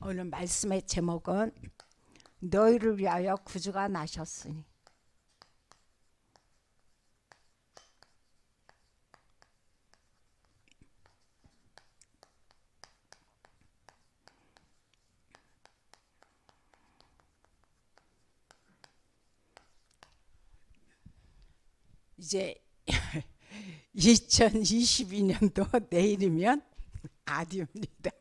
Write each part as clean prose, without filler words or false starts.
오늘 말씀의 제목은 너희를 위하여 구주가 나셨으니. 이제 2022년도 내일이면 아디입니다.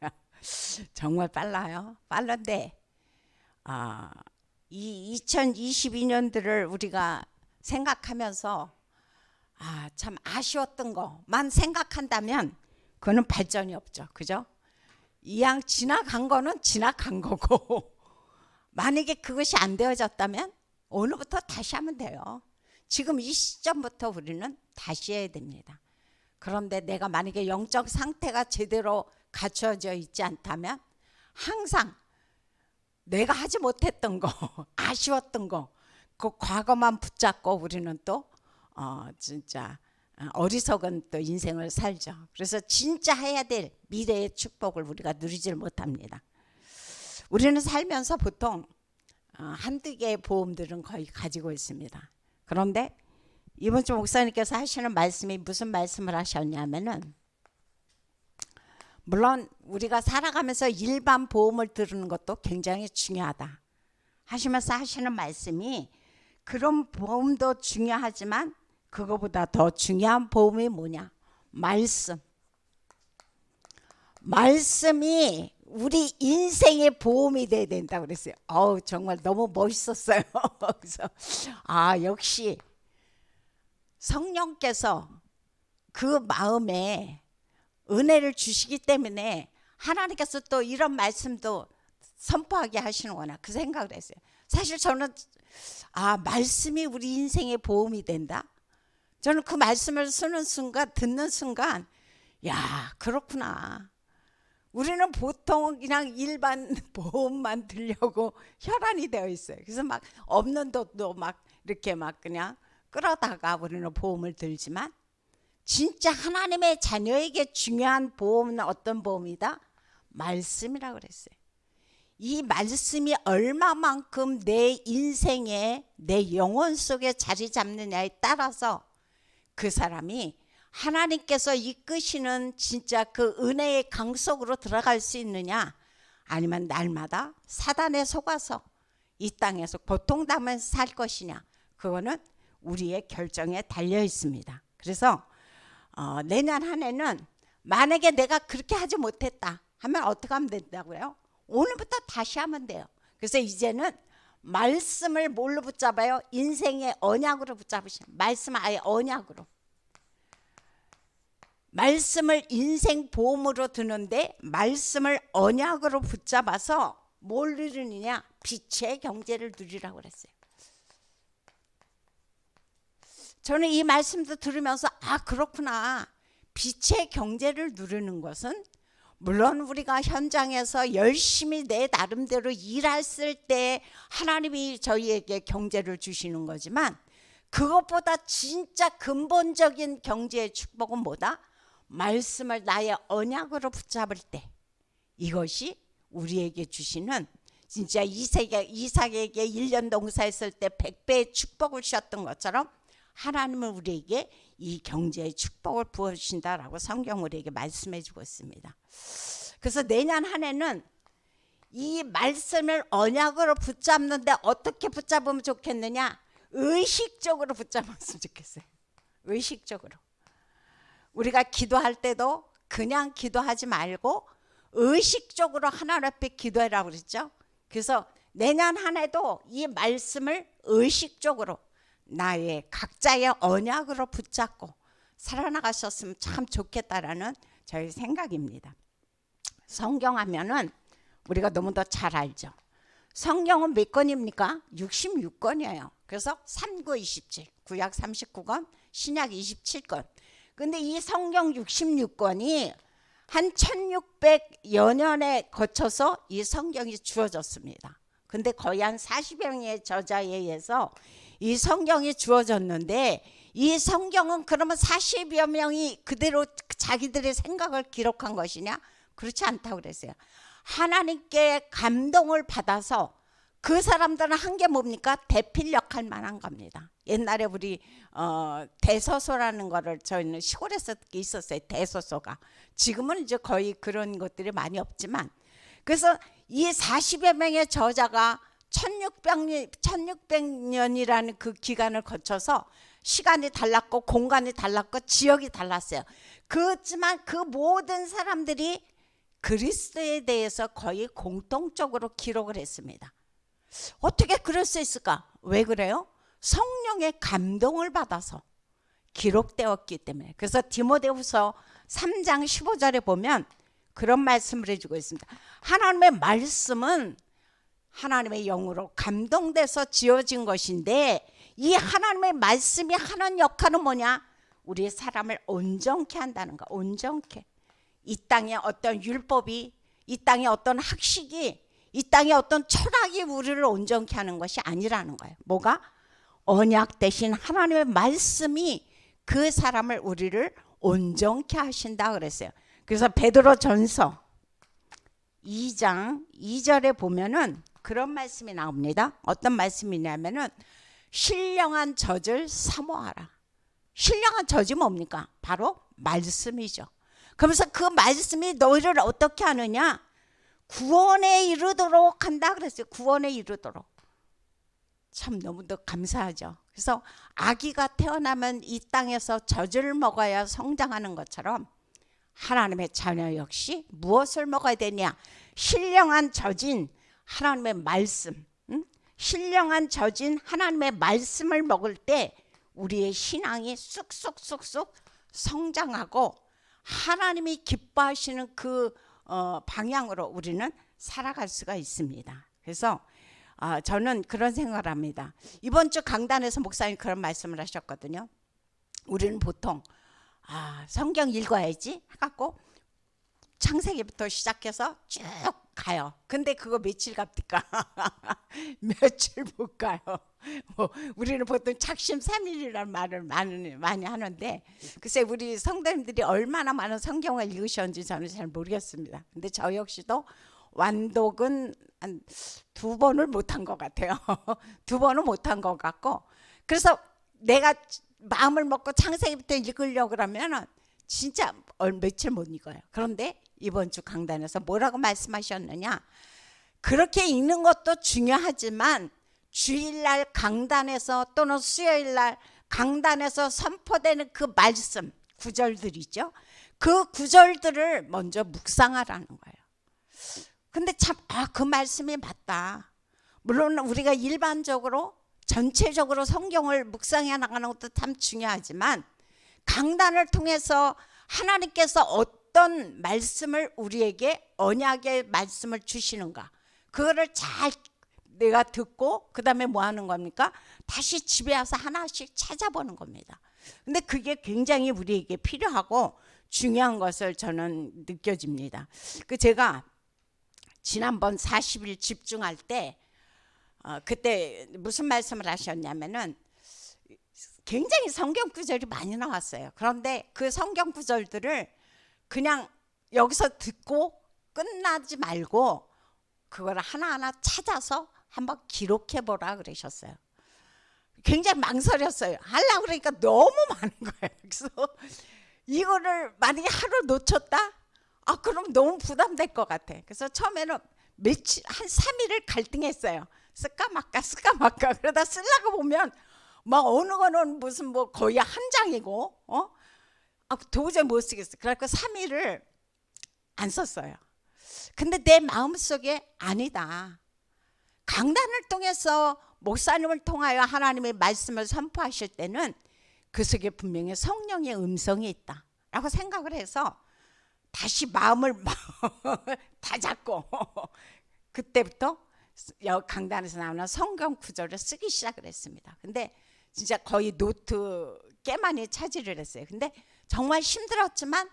정말 빨라요. 빠른데 이 2022년들을 우리가 생각하면서 참 아쉬웠던 것만 생각한다면 그거는 발전이 없죠. 그죠? 이왕 지나간 거는 지나간 거고 만약에 그것이 안 되어졌다면 오늘부터 다시 하면 돼요. 지금 이 시점부터 우리는 다시 해야 됩니다. 그런데 내가 만약에 영적 상태가 제대로 갖춰져 있지 않다면 항상 내가 하지 못했던 거, 아쉬웠던 거, 그 과거만 붙잡고 우리는 또 진짜 어리석은 또 인생을 살죠. 그래서 진짜 해야 될 미래의 축복을 우리가 누리질 못합니다. 우리는 살면서 보통 한두 개의 보험들은 거의 가지고 있습니다. 그런데 이번 주 목사님께서 하시는 말씀이 무슨 말씀을 하셨냐면은, 물론 우리가 살아가면서 일반 보험을 들으는 것도 굉장히 중요하다 하시면서 하시는 말씀이, 그런 보험도 중요하지만 그거보다 더 중요한 보험이 뭐냐? 말씀이 우리 인생의 보험이 돼야 된다고 그랬어요. 정말 너무 멋있었어요. 그래서 역시 성령께서 그 마음에 은혜를 주시기 때문에 하나님께서 또 이런 말씀도 선포하게 하시는구나, 그 생각을 했어요. 사실 저는 말씀이 우리 인생의 보험이 된다. 저는 그 말씀을 쓰는 순간, 듣는 순간, 야, 그렇구나. 우리는 보통 그냥 일반 보험만 들려고 혈안이 되어 있어요. 그래서 막 없는 돈도 막 이렇게 막 그냥 끌어다가 우리는 보험을 들지만, 진짜 하나님의 자녀에게 중요한 보험은 어떤 보험이다? 말씀이라고 그랬어요. 이 말씀이 얼마만큼 내 인생에, 내 영혼 속에 자리 잡느냐에 따라서 그 사람이 하나님께서 이끄시는 진짜 그 은혜의 강 속으로 들어갈 수 있느냐, 아니면 날마다 사단에 속아서 이 땅에서 고통당하면서 살 것이냐, 그거는 우리의 결정에 달려 있습니다. 그래서 내년 한 해는 만약에 내가 그렇게 하지 못했다 하면 어떻게 하면 된다고요? 오늘부터 다시 하면 돼요. 그래서 이제는 말씀을 뭘로 붙잡아요? 인생의 언약으로 붙잡으시면, 말씀 아예 언약으로. 말씀을 인생 보험으로 드는데 말씀을 언약으로 붙잡아서 뭘 누리느냐? 빛의 경제를 누리라고 그랬어요. 저는 이 말씀도 들으면서 그렇구나. 빛의 경제를 누리는 것은, 물론 우리가 현장에서 열심히 내 나름대로 일했을 때 하나님이 저희에게 경제를 주시는 거지만, 그것보다 진짜 근본적인 경제의 축복은 뭐다? 말씀을 나의 언약으로 붙잡을 때, 이것이 우리에게 주시는, 진짜 이삭에게 1년 농사했을 때 100배의 축복을 주셨던 것처럼 하나님은 우리에게 이 경제의 축복을 부어주신다라고 성경 우리에게 말씀해 주고 있습니다. 그래서 내년 한 해는 이 말씀을 언약으로 붙잡는데 어떻게 붙잡으면 좋겠느냐? 의식적으로 붙잡았으면 좋겠어요. 의식적으로. 우리가 기도할 때도 그냥 기도하지 말고 의식적으로 하나님 앞에 기도해라고 그랬죠. 그래서 내년 한 해도 이 말씀을 의식적으로 나의 각자의 언약으로 붙잡고 살아나가셨으면 참 좋겠다라는 저희 생각입니다. 성경하면은 우리가 너무도 잘 알죠. 성경은 몇 권입니까? 66권이에요. 그래서 3927, 구약 39권, 신약 27권. 근데 이 성경 66권이 한 1600여 년에 거쳐서 이 성경이 주어졌습니다. 근데 거의 한 40여 명의 저자에 의해서 이 성경이 주어졌는데, 이 성경은 그러면 40여 명이 그대로 자기들의 생각을 기록한 것이냐? 그렇지 않다고 그랬어요. 하나님께 감동을 받아서 그 사람들은 한 게 뭡니까? 대필력 할 만한 겁니다. 옛날에 우리 대소소라는 거를 저희는 시골에서 있었어요. 대소소가. 지금은 이제 거의 그런 것들이 많이 없지만, 그래서 이 40여 명의 저자가 1600년이라는 그 기간을 거쳐서 시간이 달랐고 공간이 달랐고 지역이 달랐어요. 그렇지만 그 모든 사람들이 그리스도에 대해서 거의 공통적으로 기록을 했습니다. 어떻게 그럴 수 있을까? 왜 그래요? 성령의 감동을 받아서 기록되었기 때문에. 그래서 디모데후서 3장 15절에 보면 그런 말씀을 해주고 있습니다. 하나님의 말씀은 하나님의 영으로 감동돼서 지어진 것인데, 이 하나님의 말씀이 하는 역할은 뭐냐? 우리 사람을 온전케 한다는 거. 온전케. 이 땅에 어떤 율법이, 이 땅에 어떤 학식이, 이 땅에 어떤 철학이 우리를 온전케 하는 것이 아니라는 거예요. 뭐가? 언약 대신 하나님의 말씀이 그 사람을, 우리를 온전케 하신다 그랬어요. 그래서 베드로전서 2장 2절에 보면은 그런 말씀이 나옵니다. 어떤 말씀이냐면은 신령한 젖을 사모하라. 신령한 젖이 뭡니까? 바로 말씀이죠. 그러면서 그 말씀이 너희를 어떻게 하느냐? 구원에 이르도록 한다 그랬어요. 구원에 이르도록. 참 너무도 감사하죠. 그래서 아기가 태어나면 이 땅에서 젖을 먹어야 성장하는 것처럼 하나님의 자녀 역시 무엇을 먹어야 되냐? 신령한 젖인 하나님의 말씀, 신령한 젖인 하나님의 말씀을 먹을 때 우리의 신앙이 쑥쑥쑥쑥 성장하고 하나님이 기뻐하시는 그 방향으로 우리는 살아갈 수가 있습니다. 그래서 저는 그런 생각을 합니다. 이번 주 강단에서 목사님 그런 말씀을 하셨거든요. 우리는 보통 성경 읽어야지 해갖고 창세기부터 시작해서 쭉 가요. 근데 그거 며칠 갑니까? 며칠 못 가요. 우리는 보통 작심 3일이라는 말을 많이 하는데, 글쎄 우리 성도님들이 얼마나 많은 성경을 읽으셨는지 저는 잘 모르겠습니다. 근데 저 역시도 완독은 한 2번을 못한 것 같아요. 2번은 못한 것 같고, 그래서 내가 마음을 먹고 창세기부터 읽으려고 그러면은 진짜 며칠 못 읽어요. 그런데 이번 주 강단에서 뭐라고 말씀하셨느냐? 그렇게 읽는 것도 중요하지만 주일날 강단에서 또는 수요일날 강단에서 선포되는 그 말씀 구절들이죠. 그 구절들을 먼저 묵상하라는 거예요. 근데 참 그 말씀이 맞다. 물론 우리가 일반적으로 전체적으로 성경을 묵상해 나가는 것도 참 중요하지만 강단을 통해서 하나님께서 어떤 말씀을 우리에게 언약의 말씀을 주시는가, 그거를 잘 내가 듣고 그 다음에 뭐 하는 겁니까? 다시 집에 와서 하나씩 찾아보는 겁니다. 근데 그게 굉장히 우리에게 필요하고 중요한 것을 저는 느껴집니다. 제가 지난번 40일 집중할 때 그때 무슨 말씀을 하셨냐면은 굉장히 성경 구절이 많이 나왔어요. 그런데 그 성경 구절들을 그냥 여기서 듣고 끝나지 말고 그걸 하나하나 찾아서 한번 기록해 보라 그러셨어요. 굉장히 망설였어요. 하려고 그러니까 너무 많은 거예요. 그래서 이거를 만약에 하루 놓쳤다? 그럼 너무 부담될 것 같아. 그래서 처음에는 며칠, 한 3일을 갈등했어요. 쓸까 말까 그러다 쓰려고 보면 막 어느 거는 무슨 뭐 거의 한 장이고 도저히 못 쓰겠어. 그래서 3일을 안 썼어요. 근데 내 마음속에 아니다. 강단을 통해서 목사님을 통하여 하나님의 말씀을 선포하실 때는 그 속에 분명히 성령의 음성이 있다라고 생각을 해서 다시 마음을 다 잡고 그때부터 강단에서 나오는 성경 구절을 쓰기 시작을 했습니다. 근데 진짜 거의 노트 꽤 많이 차지를 했어요. 근데 정말 힘들었지만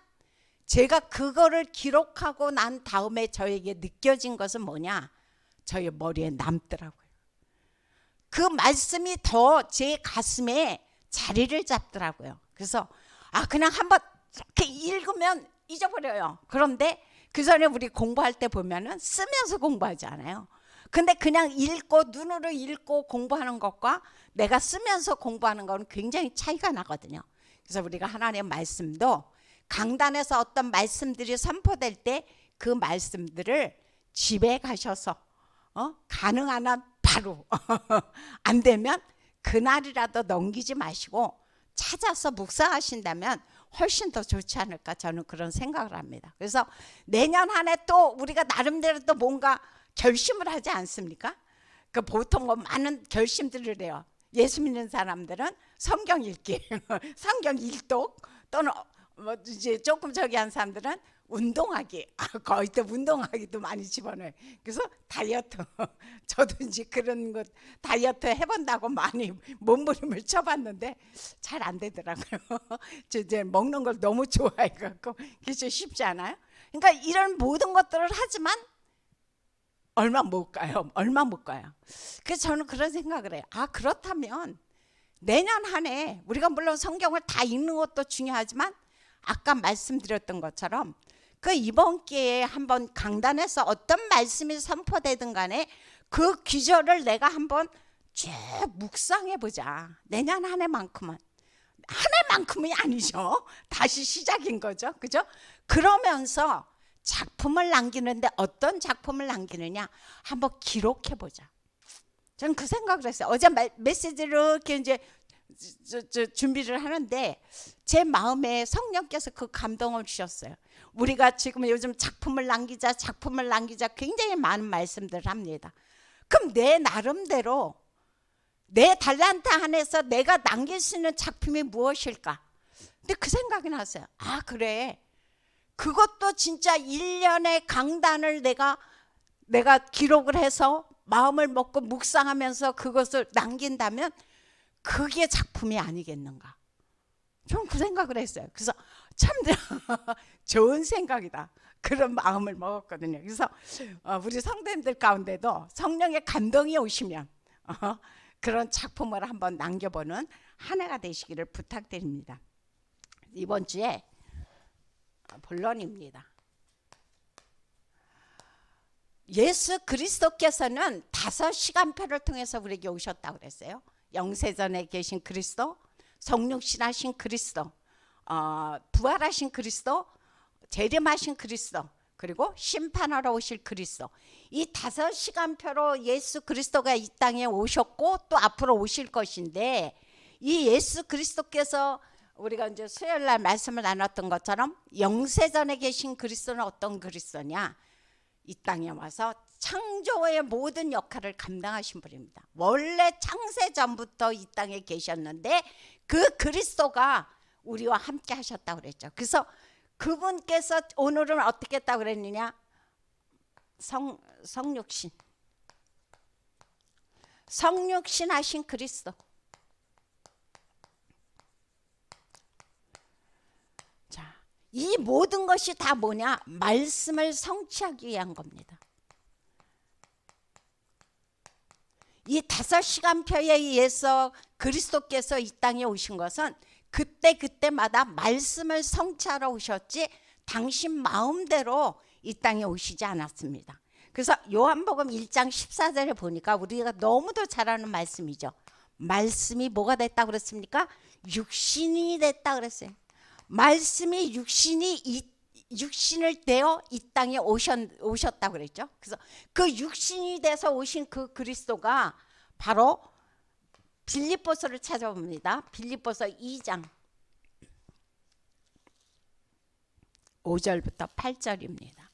제가 그거를 기록하고 난 다음에 저에게 느껴진 것은 뭐냐? 저의 머리에 남더라고요. 그 말씀이 더 제 가슴에 자리를 잡더라고요. 그래서 그냥 한번 이렇게 읽으면 잊어버려요. 그런데 그 전에 우리 공부할 때 보면은 쓰면서 공부하지 않아요. 근데 그냥 읽고 눈으로 읽고 공부하는 것과 내가 쓰면서 공부하는 건 굉장히 차이가 나거든요. 그래서 우리가 하나님의 말씀도 강단에서 어떤 말씀들이 선포될 때 그 말씀들을 집에 가셔서 가능한 한 바로 안 되면 그날이라도 넘기지 마시고 찾아서 묵상하신다면 훨씬 더 좋지 않을까, 저는 그런 생각을 합니다. 그래서 내년 한 해 또 우리가 나름대로 또 뭔가 결심을 하지 않습니까? 그 보통 뭐 많은 결심들을 해요. 예수 믿는 사람들은 성경 읽기, 성경 일독, 또는 뭐 이제 조금 저기 한 사람들은 운동하기, 거의 또 운동하기도 많이 집어넣어요. 그래서 다이어트, 저도 이제 그런 것 다이어트 해본다고 많이 몸부림을 쳐봤는데 잘 안 되더라고요. 저 이제 먹는 걸 너무 좋아해갖고 그게 쉽지 않아요. 그러니까 이런 모든 것들을 하지만 얼마 못 가요. 얼마 못 가요. 그래서 저는 그런 생각을 해요. 그렇다면 내년 한 해 우리가 물론 성경을 다 읽는 것도 중요하지만 아까 말씀드렸던 것처럼 그 이번 기회에 한번 강단에서 어떤 말씀이 선포되든 간에 그 귀절을 내가 한번 쭉 묵상해 보자. 내년 한 해만큼은. 한 해만큼이 아니죠. 다시 시작인 거죠. 그죠? 그러면서 작품을 남기는데 어떤 작품을 남기느냐 한번 기록해 보자. 저는 그 생각을 했어요. 어제 메시지를 이렇게 이제 준비를 하는데 제 마음에 성령께서 그 감동을 주셨어요. 우리가 지금 요즘 작품을 남기자 굉장히 많은 말씀들을 합니다. 그럼 내 나름대로 내 달란트 안에서 내가 남길 수 있는 작품이 무엇일까? 근데 그 생각이 났어요. 그래, 그것도 진짜 1년의 강단을 내가 기록을 해서 마음을 먹고 묵상하면서 그것을 남긴다면 그게 작품이 아니겠는가? 좀 그 생각을 했어요. 그래서 참 좋은 생각이다, 그런 마음을 먹었거든요. 그래서 우리 성도님들 가운데도 성령의 감동이 오시면 그런 작품을 한번 남겨보는 한 해가 되시기를 부탁드립니다. 이번 주에 본론입니다. 예수 그리스도께서는 5시간표를 통해서 우리에게 오셨다고 그랬어요. 영세전에 계신 그리스도, 성육신하신 그리스도, 부활하신 그리스도, 재림하신 그리스도, 그리고 심판하러 오실 그리스도. 이 5시간표로 예수 그리스도가 이 땅에 오셨고 또 앞으로 오실 것인데, 이 예수 그리스도께서 우리가 이제 수요일 날 말씀을 나눴던 것처럼 영세전에 계신 그리스도는 어떤 그리스도냐? 이 땅에 와서 창조의 모든 역할을 감당하신 분입니다. 원래 창세 전부터 이 땅에 계셨는데 그 그리스도가 우리와 함께 하셨다고 그랬죠. 그래서 그분께서 오늘은 어떻게 했다고 그랬느냐? 성육신 하신 그리스도. 자, 이 모든 것이 다 뭐냐? 말씀을 성취하기 위한 겁니다. 이 5시간표에 의해서 그리스도께서 이 땅에 오신 것은 그때마다 말씀을 성취하러 오셨지 당신 마음대로 이 땅에 오시지 않았습니다. 그래서 요한복음 1장 14절에 보니까 우리가 너무도 잘 아는 말씀이죠. 말씀이 뭐가 됐다고 그랬습니까? 육신이 됐다 그랬어요. 말씀이 육신을 떼어 이 땅에 오셨다고 그랬죠. 그래서 그 육신이 돼서 오신 그 그리스도가 바로 빌립보서를 찾아봅니다. 빌립보서 2장 5절부터 8절입니다.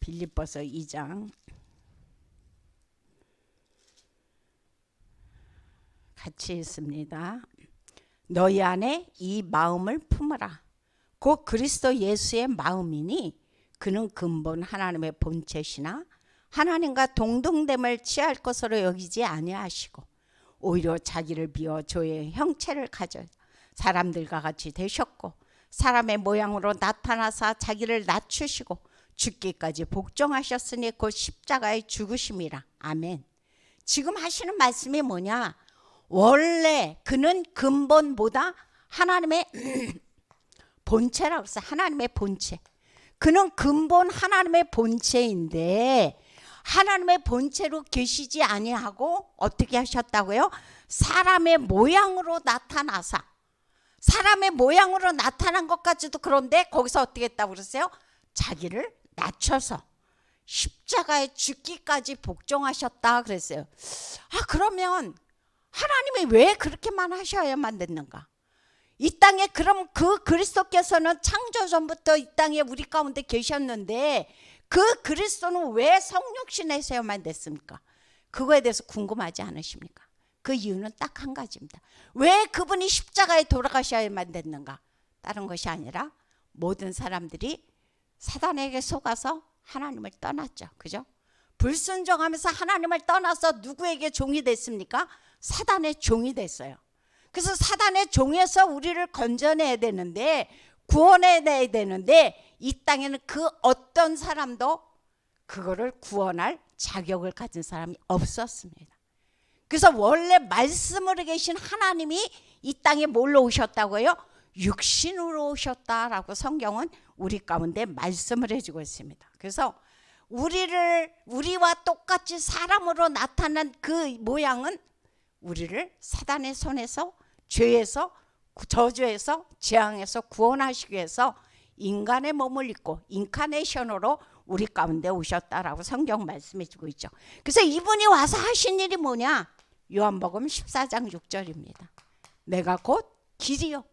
빌립보서 2장 같이 읽습니다. 너희 안에 이 마음을 품으라. 곧 그리스도 예수의 마음이니 그는 근본 하나님의 본체시나 하나님과 동등됨을 취할 것으로 여기지 아니하시고 오히려 자기를 비워 저의 형체를 가져 사람들과 같이 되셨고 사람의 모양으로 나타나사 자기를 낮추시고 죽기까지 복종하셨으니 곧 십자가의 죽으심이라. 아멘. 지금 하시는 말씀이 뭐냐? 원래 그는 근본보다 하나님의 본체라고 했어요. 하나님의 본체. 그는 근본 하나님의 본체인데 하나님의 본체로 계시지 아니하고 어떻게 하셨다고요? 사람의 모양으로 나타나사. 사람의 모양으로 나타난 것까지도 그런데 거기서 어떻게 했다고 그랬어요? 자기를 낮춰서 십자가에 죽기까지 복종하셨다 그랬어요. 그러면 하나님이 왜 그렇게만 하셔야만 됐는가? 이 땅에 그럼 그 그리스도께서는 창조 전부터 이 땅에 우리 가운데 계셨는데 그 그리스도는 왜 성육신에서야만 됐습니까? 그거에 대해서 궁금하지 않으십니까? 그 이유는 딱 한 가지입니다. 왜 그분이 십자가에 돌아가셔야만 됐는가? 다른 것이 아니라 모든 사람들이 사단에게 속아서 하나님을 떠났죠. 그죠? 불순종하면서 하나님을 떠나서 누구에게 종이 됐습니까? 사단의 종이 됐어요. 그래서 사단의 종에서 우리를 건져내야 되는데 구원해내야 되는데 이 땅에는 그 어떤 사람도 그거를 구원할 자격을 가진 사람이 없었습니다. 그래서 원래 말씀으로 계신 하나님이 이 땅에 뭘로 오셨다고요? 육신으로 오셨다라고 성경은 우리 가운데 말씀을 해주고 있습니다. 그래서 우리와 똑같이 사람으로 나타난 그 모양은 우리를 사단의 손에서 죄에서 저주에서 재앙에서 구원하시기 위해서 인간의 몸을 입고 인카네이션으로 우리 가운데 오셨다라고 성경 말씀해 주고 있죠. 그래서 이분이 와서 하신 일이 뭐냐? 요한복음 14장 6절입니다. 내가 곧 길이요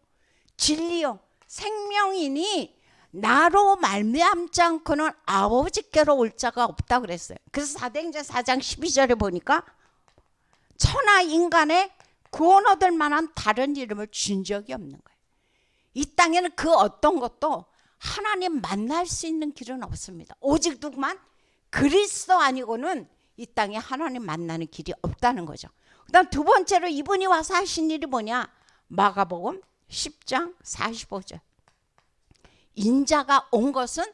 진리요 생명이니 나로 말미암지 않고는 아버지께로 올 자가 없다 그랬어요. 그래서 사도행전 4장 12절에 보니까 천하 인간의 구원 얻을 만한 다른 이름을 준 적이 없는 거예요. 이 땅에는 그 어떤 것도 하나님 만날 수 있는 길은 없습니다. 오직 누구만? 그리스도 아니고는 이 땅에 하나님 만나는 길이 없다는 거죠. 그 다음 두 번째로 이분이 와서 하신 일이 뭐냐? 마가복음 10장 45절. 인자가 온 것은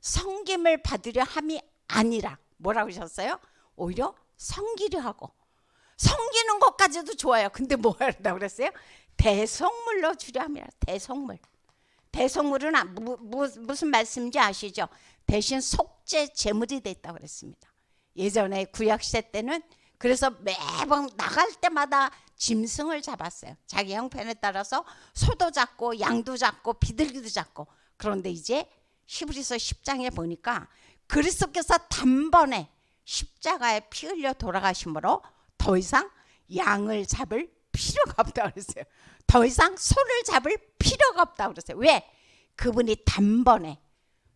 섬김을 받으려 함이 아니라 뭐라고 하셨어요? 오히려 섬기려 하고. 섬기는 것까지도 좋아요. 근데 뭐 하려고 그랬어요? 대속물로 주려 함이라. 대속물. 대속물은 무슨 말씀인지 아시죠? 대신 속죄 제물이 됐다고 그랬습니다. 예전에 구약시대 때는 그래서 매번 나갈 때마다 짐승을 잡았어요. 자기 형편에 따라서 소도 잡고 양도 잡고 비둘기도 잡고. 그런데 이제 히브리서 10장에 보니까 그리스도께서 단번에 십자가에 피 흘려 돌아가심으로 더 이상 양을 잡을 필요가 없다고 그랬어요. 더 이상 소를 잡을 필요가 없다고 그랬어요. 왜? 그분이 단번에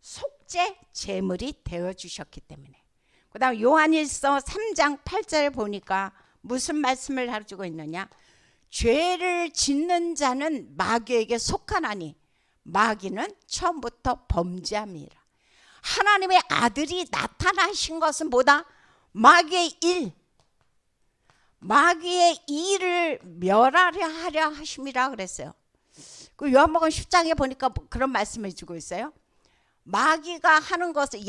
속죄 제물이 되어주셨기 때문에. 그 다음 요한일서 3장 8절에 보니까 무슨 말씀을 가지고 있느냐? 죄를 짓는 자는 마귀에게 속하나니 마귀는 처음부터 범죄함이라. 하나님의 아들이 나타나신 것은 뭐다? 마귀의 일, 마귀의 일을 멸하려 하려 하심이라 그랬어요. 그 요한복음 10장에 보니까 그런 말씀을 주고 있어요. 마귀가 하는 것은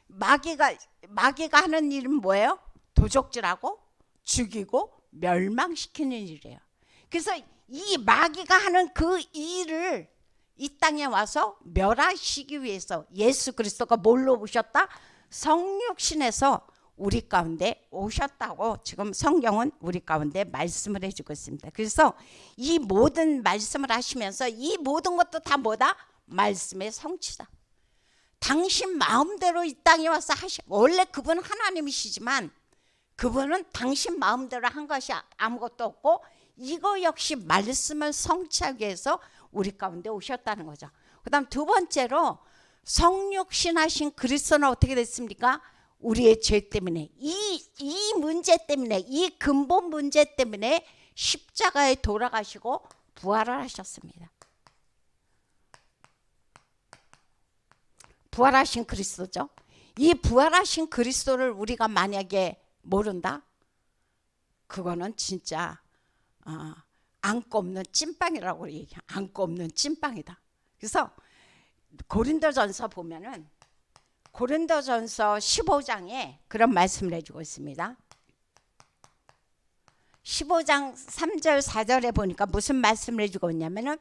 마귀가 하는 일은 뭐예요? 도적질하고 죽이고 멸망시키는 일이에요. 그래서 이 마귀가 하는 그 일을 이 땅에 와서 멸하시기 위해서 예수 그리스도가 뭘로 오셨다? 성육신에서 우리 가운데 오셨다고 지금 성경은 우리 가운데 말씀을 해주고 있습니다. 그래서 이 모든 말씀을 하시면서 이 모든 것도 다 뭐다? 말씀의 성취다. 당신 마음대로 이 땅에 와서 원래 그분 하나님이시지만 그분은 당신 마음대로 한 것이 아무것도 없고 이거 역시 말씀을 성취하기 위해서 우리 가운데 오셨다는 거죠. 그 다음 두 번째로 성육신하신 그리스도는 어떻게 됐습니까? 우리의 죄 때문에 이 문제 때문에 이 근본 문제 때문에 십자가에 돌아가시고 부활을 하셨습니다. 부활하신 그리스도죠. 이 부활하신 그리스도를 우리가 만약에 모른다? 그거는 진짜 안고 없는 찐빵이라고 얘기해요. 안고 없는 찐빵이다. 그래서 고린도전서 보면은 고린도전서 15장에 그런 말씀을 해주고 있습니다. 15장 3절 4절에 보니까 무슨 말씀을 해주고 있냐면은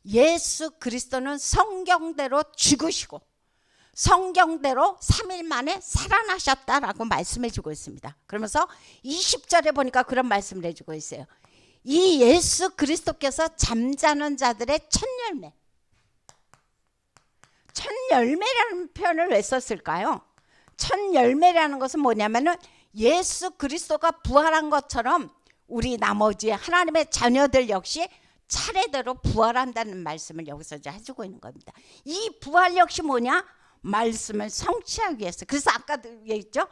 예수 그리스도는 성경대로 죽으시고 성경대로 3일 만에 살아나셨다라고 말씀해 주고 있습니다. 그러면서 20절에 보니까 그런 말씀을 해주고 있어요. 이 예수 그리스도께서 잠자는 자들의 첫 열매. 첫 열매라는 표현을 왜 썼을까요? 첫 열매라는 것은 뭐냐면은 예수 그리스도가 부활한 것처럼 우리 나머지 하나님의 자녀들 역시 차례대로 부활한다는 말씀을 여기서 이제 해주고 있는 겁니다. 이 부활 역시 뭐냐? 말씀을 성취하기 위해서. 그래서 아까 얘기했죠.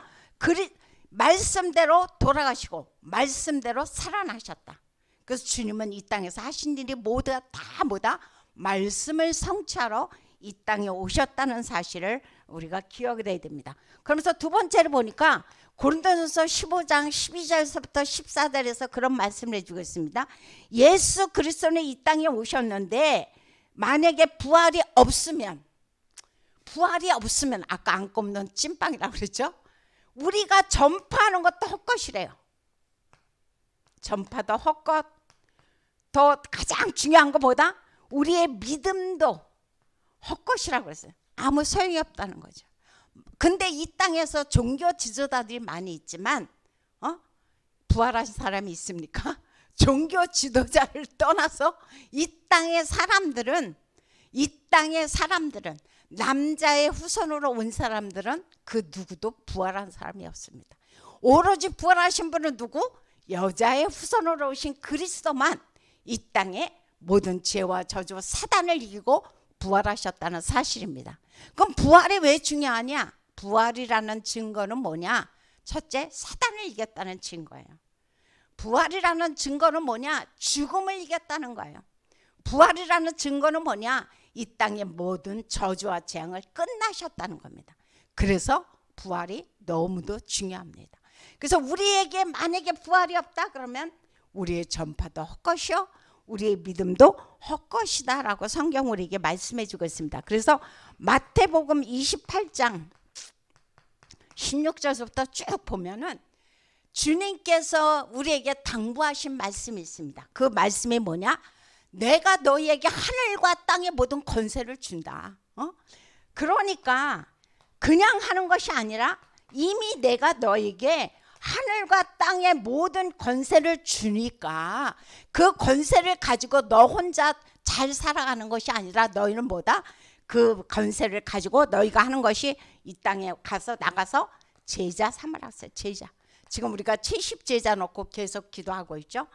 말씀대로 돌아가시고 말씀대로 살아나셨다. 그래서 주님은 이 땅에서 하신 일이 모두 다 뭐다? 말씀을 성취하러 이 땅에 오셨다는 사실을 우리가 기억을 해야 됩니다. 그러면서 두 번째로 보니까 고린도전서 15장 12절에서부터 14절에서 그런 말씀을 해주고 있습니다. 예수 그리스도는 이 땅에 오셨는데 만약에 부활이 없으면 아까 안 꼽는 찐빵이라고 그랬죠. 우리가 전파하는 것도 헛것이래요. 전파도 헛것. 더 가장 중요한 것보다 우리의 믿음도 헛것이라고 그랬어요. 아무 소용이 없다는 거죠. 근데 이 땅에서 종교 지도자들이 많이 있지만 부활하신 사람이 있습니까? 종교 지도자를 떠나서 이 땅의 사람들은 남자의 후손으로 온 사람들은 그 누구도 부활한 사람이 없습니다. 오로지 부활하신 분은 누구? 여자의 후손으로 오신 그리스도만 이 땅에 모든 죄와 저주와 사단을 이기고 부활하셨다는 사실입니다. 그럼 부활이 왜 중요하냐? 부활이라는 증거는 뭐냐? 첫째, 사단을 이겼다는 증거예요. 부활이라는 증거는 뭐냐? 죽음을 이겼다는 거예요. 부활이라는 증거는 뭐냐? 이 땅의 모든 저주와 재앙을 끝나셨다는 겁니다. 그래서 부활이 너무도 중요합니다. 그래서 우리에게 만약에 부활이 없다 그러면 우리의 전파도 헛것이요 우리의 믿음도 헛것이다라고 성경 우리에게 말씀해 주고 있습니다. 그래서 마태복음 28장 16절부터 쭉 보면은 주님께서 우리에게 당부하신 말씀이 있습니다. 그 말씀이 뭐냐? 내가 너희에게 하늘과 땅의 모든 권세를 준다. 그러니까 그냥 하는 것이 아니라 이미 내가 너에게 하늘과 땅의 모든 권세를 주니까 그 권세를 가지고 너 혼자 잘 살아가는 것이 아니라 너희는 뭐다? 그 권세를 가지고 너희가 하는 것이 이 땅에 나가서 제자 삼으라 했어요. 제자. 지금 우리가 70제자 놓고 계속 기도하고 있죠.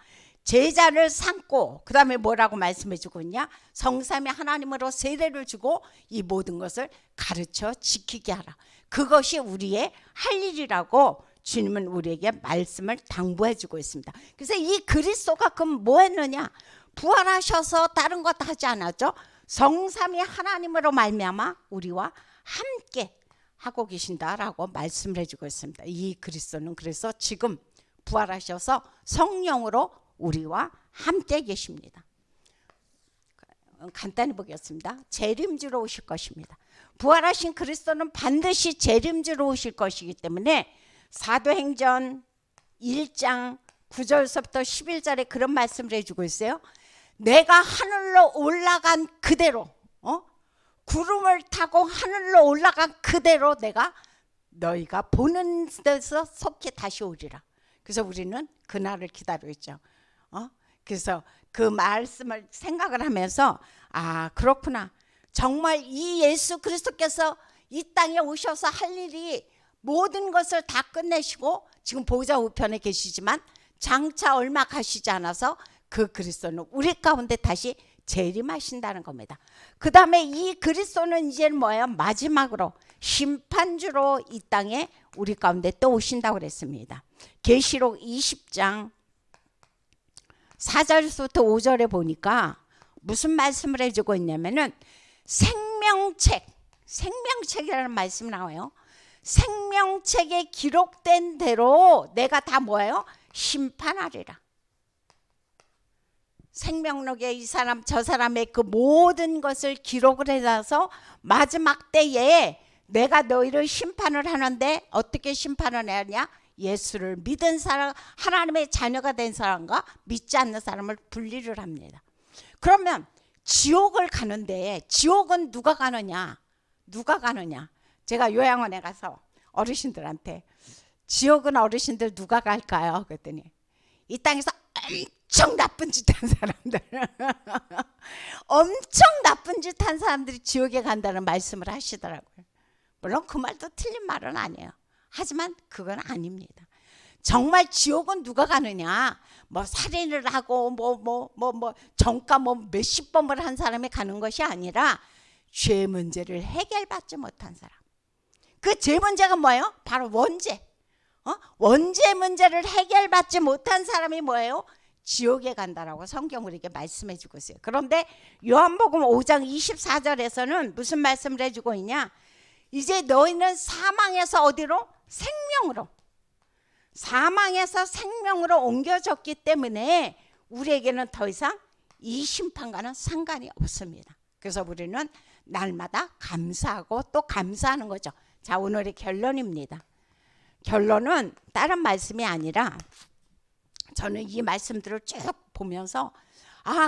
제자를 삼고 그 다음에 뭐라고 말씀해 주고 있냐? 성삼위 하나님으로 세례를 주고 이 모든 것을 가르쳐 지키게 하라. 그것이 우리의 할 일이라고 주님은 우리에게 말씀을 당부해 주고 있습니다. 그래서 이 그리스도가 그럼 뭐 했느냐? 부활하셔서 다른 것 하지 않았죠. 성삼위 하나님으로 말미암아 우리와 함께 하고 계신다라고 말씀을 해주고 있습니다. 이 그리스도는 그래서 지금 부활하셔서 성령으로 우리와 함께 계십니다. 간단히 보겠습니다. 재림주로 오실 것입니다. 부활하신 그리스도는 반드시 재림주로 오실 것이기 때문에 사도행전 1장 9절서부터 11절에 그런 말씀을 해주고 있어요. 내가 하늘로 올라간 그대로 구름을 타고 하늘로 올라간 그대로 내가 너희가 보는 데서 속히 다시 오리라. 그래서 우리는 그날을 기다리고 있죠. 그래서 그 말씀을 생각을 하면서 그렇구나. 정말 이 예수 그리스도께서 이 땅에 오셔서 할 일이 모든 것을 다 끝내시고 지금 보좌 우편에 계시지만 장차 얼마 가시지 않아서 그 그리스도는 우리 가운데 다시 재림하신다는 겁니다. 그 다음에 이 그리스도는 이제는 뭐예요? 마지막으로 심판주로 이 땅에 우리 가운데 또 오신다고 그랬습니다. 계시록 20장 4절부터 5절에 보니까 무슨 말씀을 해주고 있냐면은 생명책이라는 말씀이 나와요. 생명책에 기록된 대로 내가 다 뭐예요? 심판하리라. 생명록에 이 사람 저 사람의 그 모든 것을 기록을 해놔서 마지막 때에 내가 너희를 심판을 하는데 어떻게 심판을 하냐? 예수를 믿은 사람, 하나님의 자녀가 된 사람과 믿지 않는 사람을 분리를 합니다. 그러면 지옥을 가는데 지옥은 누가 가느냐? 누가 가느냐? 제가 요양원에 가서 어르신들한테 지옥은 어르신들 누가 갈까요? 그랬더니 이 땅에서 엄청 나쁜 짓 한 사람들 엄청 나쁜 짓 한 사람들이 지옥에 간다는 말씀을 하시더라고요. 물론 그 말도 틀린 말은 아니에요. 하지만 그건 아닙니다. 정말 지옥은 누가 가느냐? 뭐 살인을 하고 정가 몇십 번을 한 사람이 가는 것이 아니라 죄 문제를 해결받지 못한 사람. 그 죄 문제가 뭐예요? 바로 원죄. 원죄 문제를 해결받지 못한 사람이 뭐예요? 지옥에 간다라고 성경 우리에게 말씀해 주고 있어요. 그런데 요한복음 5장 24절에서는 무슨 말씀을 해주고 있냐? 이제 너희는 사망에서 어디로? 생명으로. 사망에서 생명으로 옮겨졌기 때문에 우리에게는 더 이상 이 심판과는 상관이 없습니다. 그래서 우리는 날마다 감사하고 또 감사하는 거죠. 자, 오늘의 결론입니다. 결론은 다른 말씀이 아니라 저는 이 말씀들을 쭉 보면서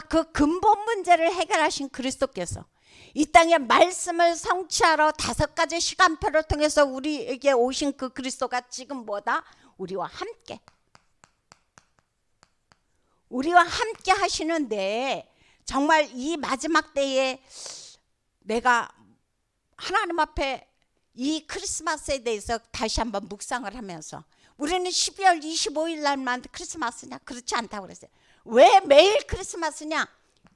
그 근본 문제를 해결하신 그리스도께서 이 땅에 말씀을 성취하러 5가지 시간표를 통해서 우리에게 오신 그 그리스도가 지금 뭐다? 우리와 함께 하시는데 정말 이 마지막 때에 내가 하나님 앞에 이 크리스마스에 대해서 다시 한번 묵상을 하면서 우리는 12월 25일 날만 크리스마스냐? 그렇지 않다고 그랬어요. 왜 매일 크리스마스냐?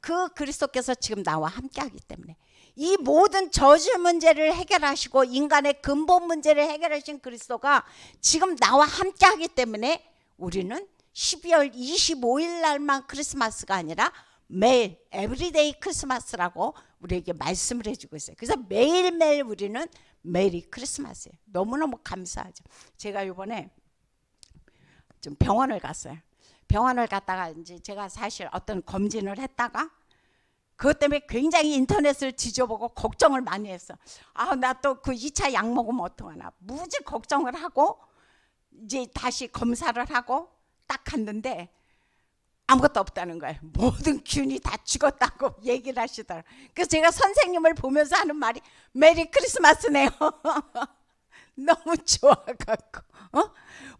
그 그리스도께서 지금 나와 함께하기 때문에 이 모든 저주 문제를 해결하시고 인간의 근본 문제를 해결하신 그리스도가 지금 나와 함께하기 때문에 우리는 12월 25일 날만 크리스마스가 아니라 매일 에브리데이 크리스마스라고 우리에게 말씀을 해주고 있어요. 그래서 매일매일 우리는 메리 크리스마스예요. 너무너무 감사하죠. 제가 이번에 좀 병원을 갔어요. 병원을 갔다가 이제 제가 사실 어떤 검진을 했다가 그것 때문에 굉장히 인터넷을 뒤져보고 걱정을 많이 했어. 나 또 그 2차 약 먹으면 어떡하나. 무지 걱정을 하고 이제 다시 검사를 하고 딱 갔는데 아무것도 없다는 거예요. 모든 균이 다 죽었다고 얘기를 하시더라고요. 그래서 제가 선생님을 보면서 하는 말이 메리 크리스마스네요. 너무 좋아갖고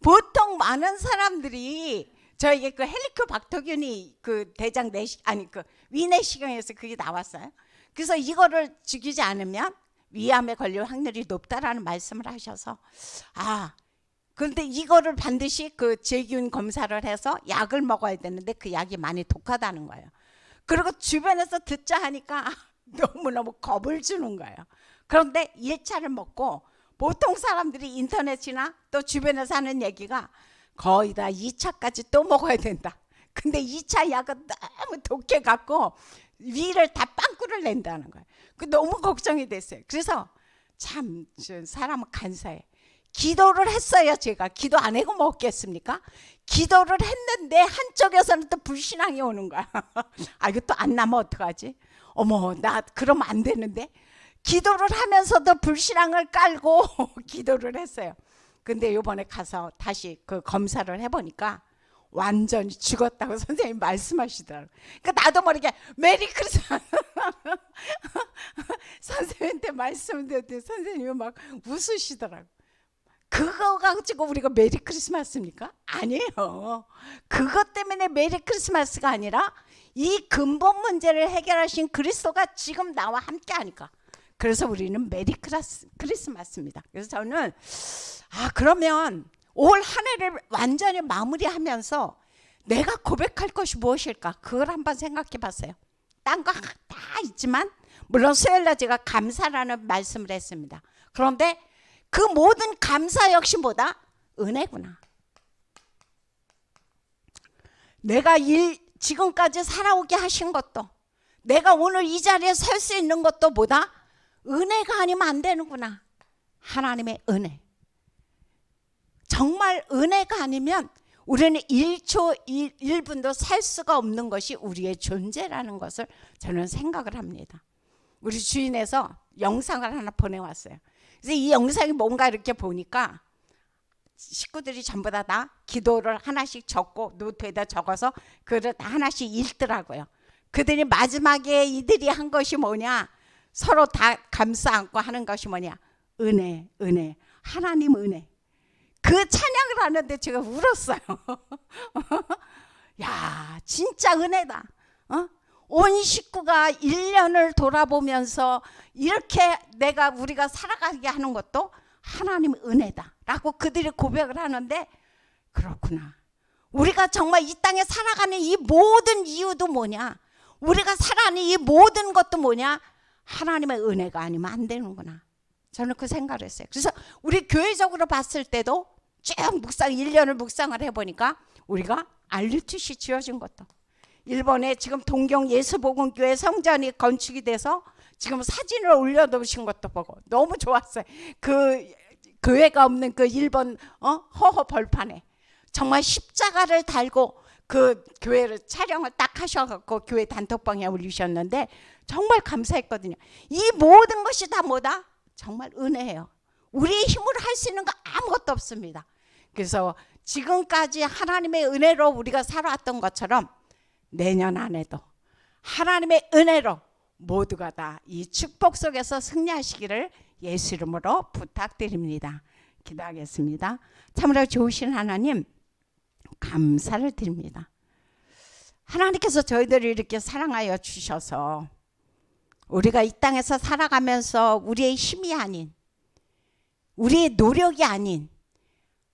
보통 많은 사람들이 저에게 그 헬리코박터균이 그 대장 내시 그 위내시경에서 그게 나왔어요. 그래서 이거를 죽이지 않으면 위암에 걸릴 확률이 높다라는 말씀을 하셔서 그런데 이거를 반드시 그 제균 검사를 해서 약을 먹어야 되는데 그 약이 많이 독하다는 거예요. 그리고 주변에서 듣자 하니까 너무너무 겁을 주는 거예요. 그런데 1차를 먹고 보통 사람들이 인터넷이나 또 주변에서 하는 얘기가 거의 다 2차까지 또 먹어야 된다. 근데 2차 약은 너무 독해갖고 위를 다 빵꾸를 낸다는 거예요. 너무 걱정이 됐어요. 그래서 참 사람은 간사해. 기도를 했어요. 제가 기도 안 하고 먹겠습니까? 기도를 했는데 한쪽에서는 또 불신앙이 오는 거야. 이거 또 안 나면 어떡하지? 어머, 나 그러면 안 되는데. 기도를 하면서도 불신앙을 깔고 기도를 했어요. 근데 이번에 가서 다시 그 검사를 해보니까 완전히 죽었다고 선생님이 말씀하시더라고요. 그러니까 나도 모르게 메리 크리스마스 선생님한테 말씀드렸더니 선생님이 막 웃으시더라고요. 그거 가지고 우리가 메리 크리스마스입니까? 아니에요. 그것 때문에 메리 크리스마스가 아니라 이 근본 문제를 해결하신 그리스도가 지금 나와 함께 하니까. 그래서 우리는 메리 크리스마스입니다. 그래서 저는 그러면 올 한 해를 완전히 마무리하면서 내가 고백할 것이 무엇일까? 그걸 한번 생각해 봤어요. 딴 거 다 있지만 물론 수요일날 제가 감사라는 말씀을 했습니다. 그런데 그 모든 감사 역시 뭐다? 은혜구나. 내가 지금까지 살아오게 하신 것도 내가 오늘 이 자리에 설 수 있는 것도 뭐다? 은혜가 아니면 안 되는구나. 하나님의 은혜. 정말 은혜가 아니면 우리는 1초 1분도 살 수가 없는 것이 우리의 존재라는 것을 저는 생각을 합니다. 우리 주인에서 영상을 하나 보내왔어요. 그래서 이 영상이 뭔가 이렇게 보니까 식구들이 전부 다 기도를 하나씩 적고 노트에다 적어서 그걸 하나씩 읽더라고요. 그들이 마지막에 이들이 한 것이 뭐냐? 서로 다 감싸 안고 하는 것이 뭐냐? 은혜, 은혜, 하나님 은혜. 그 찬양을 하는데 제가 울었어요. 야, 진짜 은혜다. 온 식구가 1년을 돌아보면서 이렇게 우리가 살아가게 하는 것도 하나님 은혜다 라고 그들이 고백을 하는데, 그렇구나. 우리가 정말 이 땅에 살아가는 이 모든 이유도 뭐냐? 우리가 살아가는 이 모든 것도 뭐냐? 하나님의 은혜가 아니면 안 되는구나. 저는 그 생각을 했어요. 그래서 우리 교회적으로 봤을 때도 쭉 1년을 묵상을 해보니까 우리가 알루트시 지어진 것도, 일본에 지금 동경 예수복음교회 성전이 건축이 돼서 지금 사진을 올려놓으신 것도 보고 너무 좋았어요. 그 교회가 없는 그 일본 허허 벌판에 정말 십자가를 달고 그 교회를 촬영을 딱 하셔갖고 교회 단톡방에 올리셨는데 정말 감사했거든요. 이 모든 것이 다 뭐다? 정말 은혜예요. 우리의 힘으로 할 수 있는 거 아무것도 없습니다. 그래서 지금까지 하나님의 은혜로 우리가 살아왔던 것처럼 내년 안에도 하나님의 은혜로 모두가 다 이 축복 속에서 승리하시기를 예수 이름으로 부탁드립니다. 기도하겠습니다. 참으로 좋으신 하나님, 감사를 드립니다. 하나님께서 저희들을 이렇게 사랑하여 주셔서 우리가 이 땅에서 살아가면서 우리의 힘이 아닌, 우리의 노력이 아닌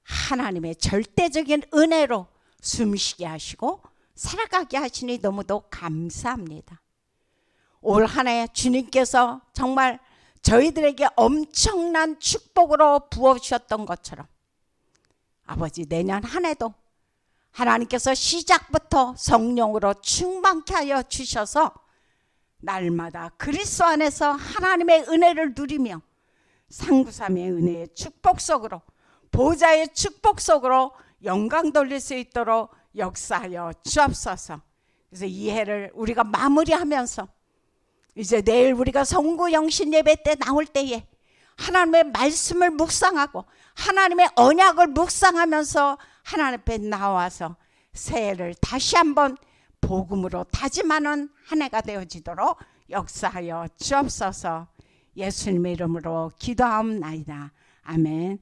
하나님의 절대적인 은혜로 숨쉬게 하시고 살아가게 하시니 너무도 감사합니다. 올 한 해 주님께서 정말 저희들에게 엄청난 축복으로 부어주셨던 것처럼 아버지, 내년 한 해도 하나님께서 시작부터 성령으로 충만케 하여 주셔서 날마다 그리스도 안에서 하나님의 은혜를 누리며 상부삼의 은혜의 축복 속으로, 보좌의 축복 속으로 영광 돌릴 수 있도록 역사하여 주옵소서. 그래서 이 해를 우리가 마무리하면서 이제 내일 우리가 성구 영신 예배 때 나올 때에 하나님의 말씀을 묵상하고 하나님의 언약을 묵상하면서 하나님 앞에 나와서 새해를 다시 한번 복음으로 다짐하는 한 해가 되어지도록 역사하여 주옵소서. 예수님의 이름으로 기도하옵나이다. 아멘.